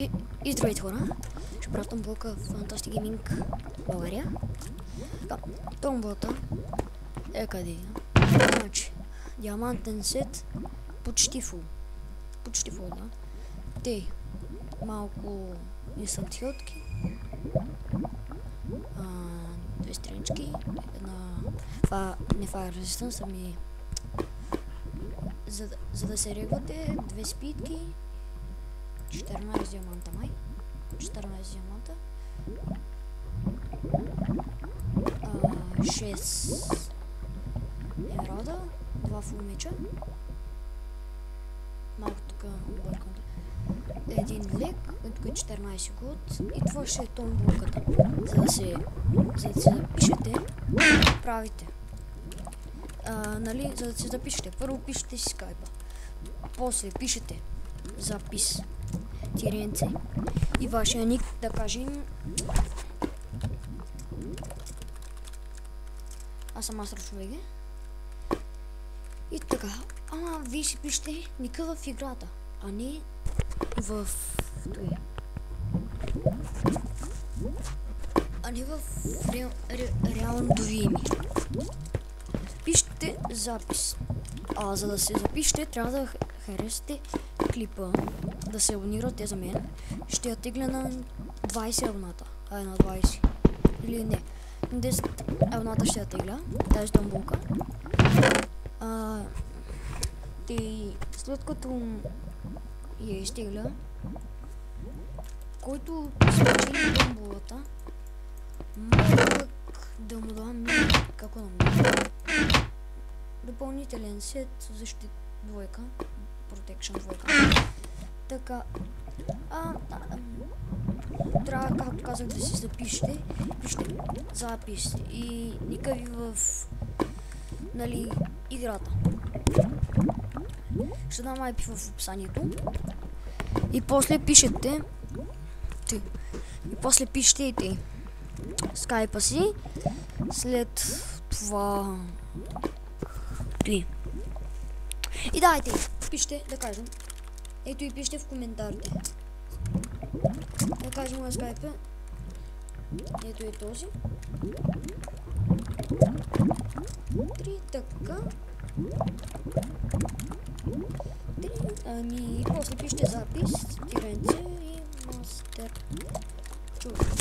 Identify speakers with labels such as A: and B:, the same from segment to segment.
A: И здравейте хора, ще правя томболка в Fantastic Gaming България. Томболата е къде? Значи, диамантен сет, почти фул, да. Те, малко инстант хилтки, две странички, една, не Fire Resistance, ами за да се регвате, две спидки, 14 диаманта май. 14 диаманта. 6 емералда, 2 фул меча. Малко тук объркам. Един лек, от които 14 год. И това ще е томбулката. За да се запишете, правите. Нали, за да се запишете. Първо пишете си скайпа. После пишете запис. Тиренце. И вашия ник, да кажем. Аз съм Мастер човек. И така. Ама вие си пишете ника в играта, а не в това. А не в реалното ви име. Пишете запис. За да се запишете, трябва да харесате клипа, да се абонирате за мен. Ще я тегля на 20 абоната, на 20. Или не, 10 абоната ще я тегля, тази томбулка. И след като я изтегля, който спечели томбулата, мога да му дам какво да му дам. Допълнителен сет, защита двойка, Protection двойка. Така, трябва, както казах, да си запишете. Пишете запис и ника ви в, нали, играта. Ще дам IP в описанието. И после пишете и скайпа си. След това и дайте, пишете, да кажем. Ето и пишете в коментарите. Да кажем на скайпа. Ето е този. 3, така. И после пишете запис, тиренце и мастер.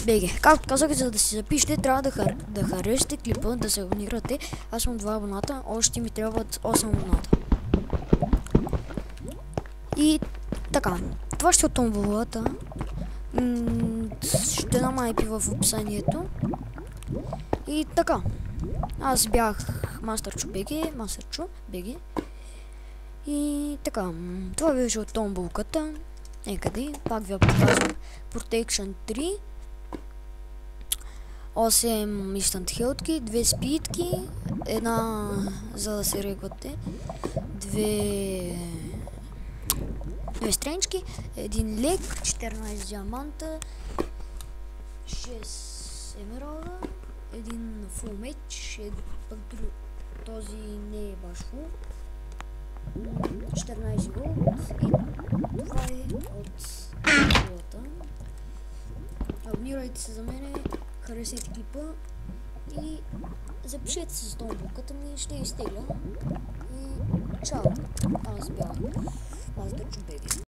A: Беге, както казах, за да си запишете, трябва да харесате клипа, да се абонирате. Аз съм 2 абоната, още ми трябват 8 абоната. И така, това ще е томболата. Ще дам IP в описанието. И така, аз бях Мастерчо БГ. И така, това беше от томболката. Къде, пак ви показвам. Protection 3, 8 инстант хилтки, 2 спидки, една за да се регвате, 2 странички, един лек, 14 диаманта, 6 емералда, един фул меч, този не е баш фул, 14 голд и това е от колата. Абонирайте се за мене, харесайте клипа и запишете се с томбулката ми, ще изтегля. И чао! Аз бях Мастерчо БГ.